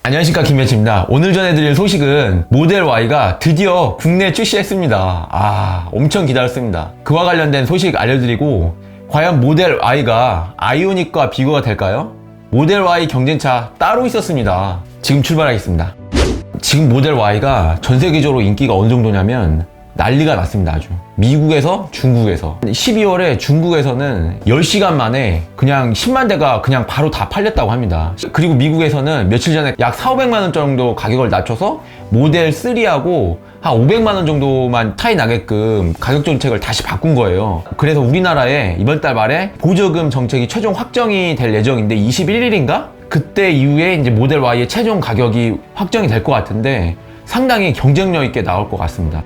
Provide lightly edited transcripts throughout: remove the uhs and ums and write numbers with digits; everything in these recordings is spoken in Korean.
안녕하십니까, 김현치입니다. 오늘 전해드릴 소식은 모델 Y가 드디어 국내에 출시했습니다. 엄청 기다렸습니다. 그와 관련된 소식 알려드리고, 과연 모델 Y가 아이오닉과 비교가 될까요? 모델 Y 경쟁차 따로 있었습니다. 지금 출발하겠습니다. 지금 모델 Y가 전 세계적으로 인기가 어느 정도냐면 난리가 났습니다. 아주 미국에서, 중국에서 12월에 중국에서는 10시간 만에 그냥 10만 대가 그냥 바로 다 팔렸다고 합니다. 그리고 미국에서는 며칠 전에 약 4,500만 원 정도 가격을 낮춰서 모델 3하고 한 500만 원 정도만 차이 나게끔 가격 정책을 다시 바꾼 거예요. 그래서 우리나라에 이번 달 말에 보조금 정책이 최종 확정이 될 예정인데 21일인가? 그때 이후에 이제 모델 Y의 최종 가격이 확정이 될 것 같은데 상당히 경쟁력 있게 나올 것 같습니다.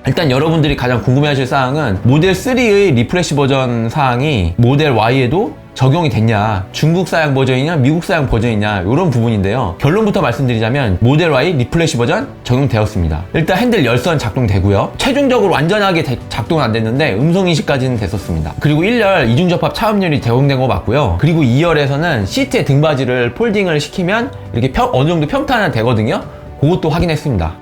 일단 여러분들이 가장 궁금해하실 사항은 모델 3의 리프레시 버전 사항이 모델 Y에도 적용이 됐냐, 중국 사양 버전이냐, 미국 사양 버전이냐, 이런 부분인데요. 결론부터 말씀드리자면 모델 Y 리프레시 버전 적용되었습니다. 일단 핸들 열선 작동되고요. 최종적으로 완전하게 작동은 안 됐는데 음성인식까지는 됐었습니다. 그리고 1열 이중접합 차음률이 제공된 거 맞고요. 그리고 2열에서는 시트의 등받이를 폴딩을 시키면 이렇게 어느 정도 평탄화 되거든요. 그것도 확인했습니다.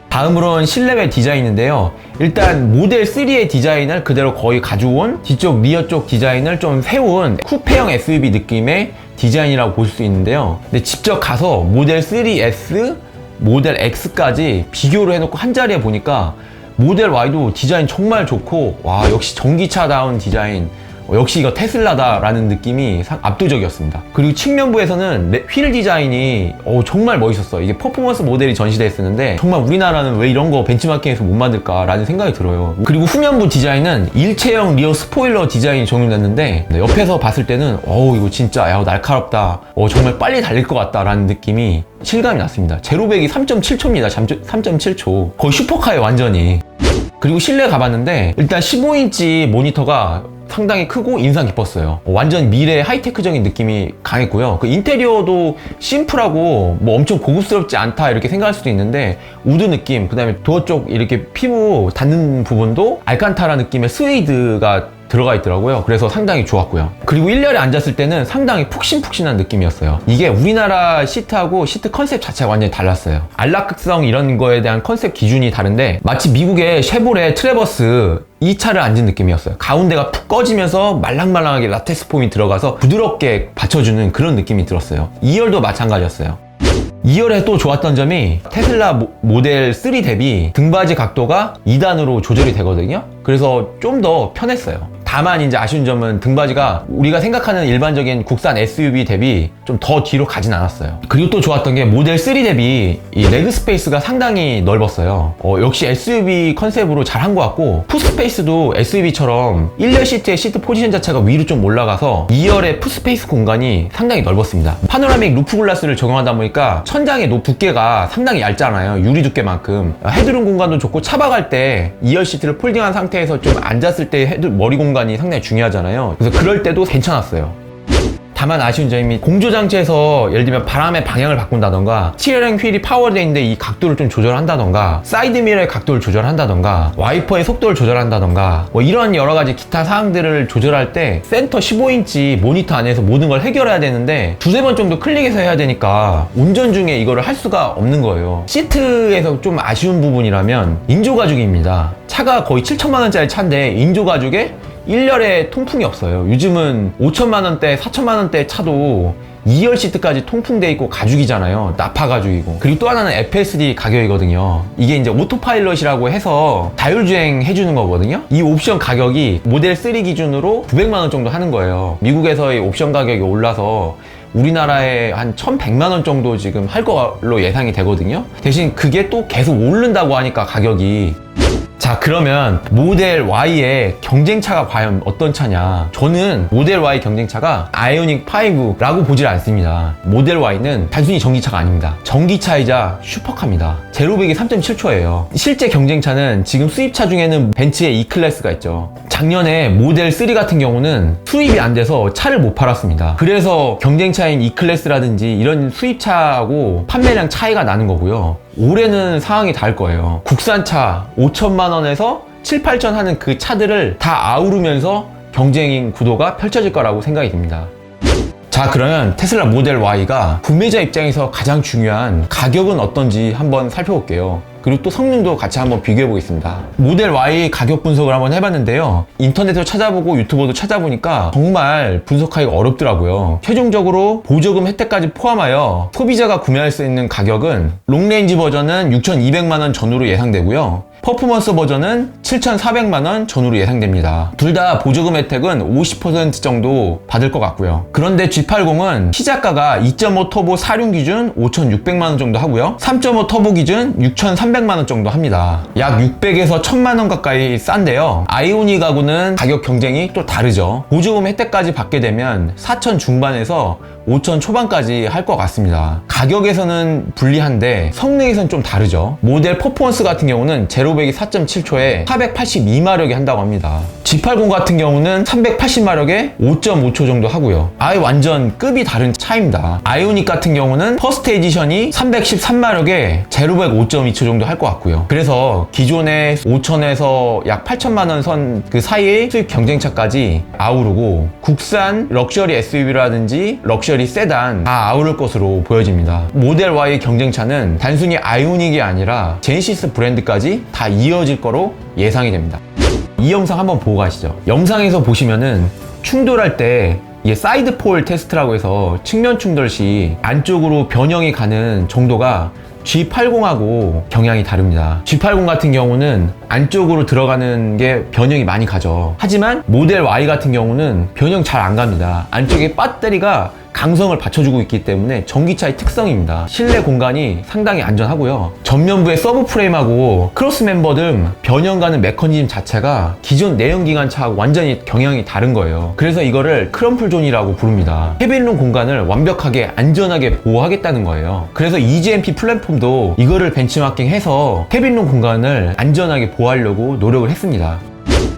다음으로는 실내외 디자인인데요. 일단 모델 3의 디자인을 그대로 거의 가져온 뒤쪽 리어 쪽 디자인을 좀 세운 쿠페형 SUV 느낌의 디자인이라고 볼 수 있는데요. 근데 직접 가서 모델 3S, 모델 X까지 비교를 해놓고 한 자리에 보니까 모델 Y도 디자인 정말 좋고, 와, 역시 전기차다운 디자인, 역시 이거 테슬라다라는 느낌이 압도적이었습니다. 그리고 측면부에서는 휠 디자인이 정말 멋있었어요. 이게 퍼포먼스 모델이 전시됐었는데 정말 우리나라는 왜 이런 거 벤치마킹에서 못 만들까라는 생각이 들어요. 그리고 후면부 디자인은 일체형 리어 스포일러 디자인이 적용됐는데 옆에서 봤을 때는 이거 진짜 날카롭다, 정말 빨리 달릴 것 같다라는 느낌이 실감이 났습니다. 제로백이 3.7초입니다. 3.7초. 거의 슈퍼카에 완전히. 그리고 실내 가봤는데 일단 15인치 모니터가 상당히 크고 인상 깊었어요. 완전 미래 하이테크적인 느낌이 강했고요. 그 인테리어도 심플하고 뭐 엄청 고급스럽지 않다 이렇게 생각할 수도 있는데 우드 느낌, 그 다음에 도어 쪽 이렇게 피부 닿는 부분도 알칸타라 느낌의 스웨이드가 들어가 있더라고요. 그래서 상당히 좋았고요. 그리고 1열에 앉았을 때는 상당히 푹신푹신한 느낌이었어요. 이게 우리나라 시트하고 시트 컨셉 자체가 완전히 달랐어요. 안락성 이런 거에 대한 컨셉 기준이 다른데 마치 미국의 쉐보레 트래버스 이 차를 앉은 느낌이었어요. 가운데가 푹 꺼지면서 말랑말랑하게 라텍스 폼이 들어가서 부드럽게 받쳐주는 그런 느낌이 들었어요. 2열도 마찬가지였어요. 2열에 또 좋았던 점이 테슬라 모델 3 대비 등받이 각도가 2단으로 조절이 되거든요. 그래서 좀 더 편했어요. 다만 이제 아쉬운 점은 등받이가 우리가 생각하는 일반적인 국산 SUV 대비 좀 더 뒤로 가진 않았어요. 그리고 또 좋았던 게 모델 3 대비 이 레그 스페이스가 상당히 넓었어요. 역시 SUV 컨셉으로 잘 한 것 같고, 풋스페이스도 SUV처럼 1열 시트의 시트 포지션 자체가 위로 좀 올라가서 2열의 풋스페이스 공간이 상당히 넓었습니다. 파노라믹 루프 글라스를 적용하다 보니까 천장의 두께가 상당히 얇잖아요. 유리 두께만큼. 헤드룸 공간도 좋고, 차박할 때 2열 시트를 폴딩한 상태에서 좀 앉았을 때 머리 공간이 상당히 중요하잖아요. 그래서 그럴 때도 괜찮았어요. 다만 아쉬운 점이 공조장치에서 예를 들면 바람의 방향을 바꾼다던가, 스티어링 휠이 파워되어 있는데 이 각도를 좀 조절한다던가, 사이드 미러의 각도를 조절한다던가, 와이퍼의 속도를 조절한다던가, 뭐 이런 여러가지 기타 사항들을 조절할 때 센터 15인치 모니터 안에서 모든 걸 해결해야 되는데 두세 번 정도 클릭해서 해야 되니까 운전 중에 이거를 할 수가 없는 거예요. 시트에서 좀 아쉬운 부분이라면 인조가죽입니다. 차가 거의 7천만 원짜리 차인데 인조가죽에 1열에 통풍이 없어요. 요즘은 5천만 원대, 4천만 원대 차도 2열 시트까지 통풍돼 있고 가죽이잖아요. 나파 가죽이고. 그리고 또 하나는 FSD 가격이거든요. 이게 이제 오토파일럿이라고 해서 자율주행 해주는 거거든요. 이 옵션 가격이 모델 3 기준으로 900만 원 정도 하는 거예요. 미국에서의 옵션 가격이 올라서 우리나라에 한 1,100만 원 정도 지금 할 걸로 예상이 되거든요. 대신 그게 또 계속 오른다고 하니까 가격이. 자, 그러면 모델 Y의 경쟁차가 과연 어떤 차냐? 저는 모델 Y 경쟁차가 아이오닉 5라고 보질 않습니다. 모델 Y는 단순히 전기차가 아닙니다. 전기차이자 슈퍼카입니다. 제로백이 3.7초예요. 실제 경쟁차는 지금 수입차 중에는 벤츠의 E클래스가 있죠. 작년에 모델 3 같은 경우는 수입이 안 돼서 차를 못 팔았습니다. 그래서 경쟁차인 E클래스라든지 이런 수입차하고 판매량 차이가 나는 거고요. 올해는 상황이 다를 거예요. 국산차 5천만 원에서 7, 8천 하는 그 차들을 다 아우르면서 경쟁인 구도가 펼쳐질 거라고 생각이 듭니다. 자, 그러면 테슬라 모델 Y가 구매자 입장에서 가장 중요한 가격은 어떤지 한번 살펴볼게요. 그리고 또 성능도 같이 한번 비교해 보겠습니다. 모델 Y 가격 분석을 한번 해봤는데요. 인터넷으로 찾아보고 유튜버도 찾아보니까 정말 분석하기가 어렵더라고요. 최종적으로 보조금 혜택까지 포함하여 소비자가 구매할 수 있는 가격은 롱레인지 버전은 6,200만원 전후로 예상되고요. 퍼포먼스 버전은 7,400만원 전후로 예상됩니다. 둘 다 보조금 혜택은 50% 정도 받을 것 같고요. 그런데 G80은 시작가가 2.5 터보 4륜 기준 5,600만원 정도 하고요. 3.5 터보 기준 6,300만원 정도 합니다. 약 600에서 1,000만원 가까이 싼데요. 아이오닉하고는 가격 경쟁이 또 다르죠. 보조금 혜택까지 받게 되면 4,000 중반에서 5,000 초반까지 할 것 같습니다. 가격에서는 불리한데 성능에서는 좀 다르죠. 모델 퍼포먼스 같은 경우는 제로백이 4.7초에 482마력이 한다고 합니다. G80 같은 경우는 380마력에 5.5초 정도 하고요. 아예 완전 급이 다른 차이입니다. 아이오닉 같은 경우는 퍼스트 에디션이 313마력에 제로백 5.2초 정도 할 것 같고요. 그래서 기존의 5,000에서 약 8,000만원 선 그 사이의 수입 경쟁차까지 아우르고 국산 럭셔리 SUV라든지 럭셔리 세단 다 아우를 것으로 보여집니다. 모델 Y 경쟁차는 단순히 아이오닉이 아니라 제네시스 브랜드까지 다 이어질 거로 예상이 됩니다. 이 영상 한번 보고 가시죠. 영상에서 보시면은 충돌할 때 이게 사이드 폴 테스트라고 해서 측면 충돌 시 안쪽으로 변형이 가는 정도가 G80하고 경향이 다릅니다. G80 같은 경우는 안쪽으로 들어가는 게 변형이 많이 가죠. 하지만 모델 Y 같은 경우는 변형 잘 안 갑니다. 안쪽에 배터리가 강성을 받쳐주고 있기 때문에 전기차의 특성입니다. 실내 공간이 상당히 안전하고요. 전면부의 서브 프레임하고 크로스 멤버 등 변형 가는 메커니즘 자체가 기존 내연기관차하고 완전히 경향이 다른 거예요. 그래서 이거를 크럼플 존이라고 부릅니다. 캐빈룸 공간을 완벽하게 안전하게 보호하겠다는 거예요. 그래서 EGMP 플랫폼도 이거를 벤치마킹해서 캐빈룸 공간을 안전하게 보호하려고 노력을 했습니다.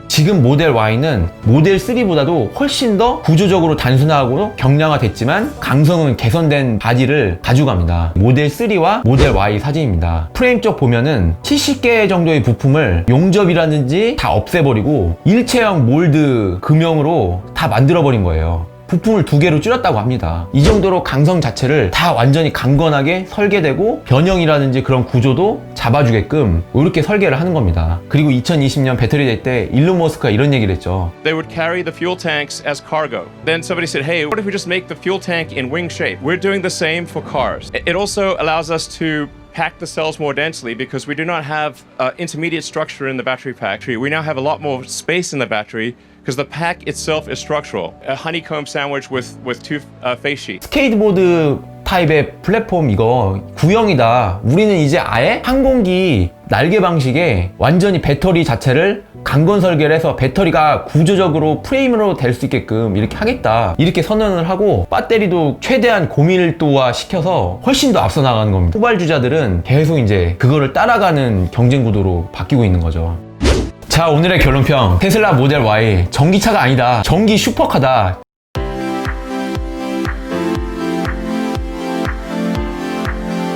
지금 모델 Y는 모델 3보다도 훨씬 더 구조적으로 단순하고 경량화됐지만 강성은 개선된 바디를 가져갑니다. 모델 3와 모델 Y 사진입니다. 프레임 쪽 보면은 70개 정도의 부품을 용접이라든지 다 없애버리고 일체형 몰드 금형으로 다 만들어버린 거예요. 부품을 2개로 줄였다고 합니다. 이 정도로 강성 자체를 다 완전히 강건하게 설계되고 변형이라든지 그런 구조도 잡아주게끔 이렇게 설계를 하는 겁니다. 그리고 2020년 배터리 데이 때 일론 머스크가 이런 얘기를 했죠. They would carry the fuel tanks as cargo. Then somebody said, hey, what if we just make the fuel tank in wing shape? We're doing the same for cars. It also allows us to pack the cells more densely because we do not have intermediate structure in the battery pack. We now have a lot more space in the battery because the pack itself is structural. A honeycomb sandwich with two face sheets. 스케이트보드 타입의 플랫폼 이거 구형이다. 우리는 이제 아예 항공기 날개 방식의 완전히 배터리 자체를 강건 설계를 해서 배터리가 구조적으로 프레임으로 될 수 있게끔 이렇게 하겠다. 이렇게 선언을 하고 배터리도 최대한 고밀도화 시켜서 훨씬 더 앞서 나가는 겁니다. 후발주자들은 계속 이제 그거를 따라가는 경쟁 구도로 바뀌고 있는 거죠. 자, 오늘의 결론평. 테슬라 모델 Y 전기차가 아니다, 전기 슈퍼카다,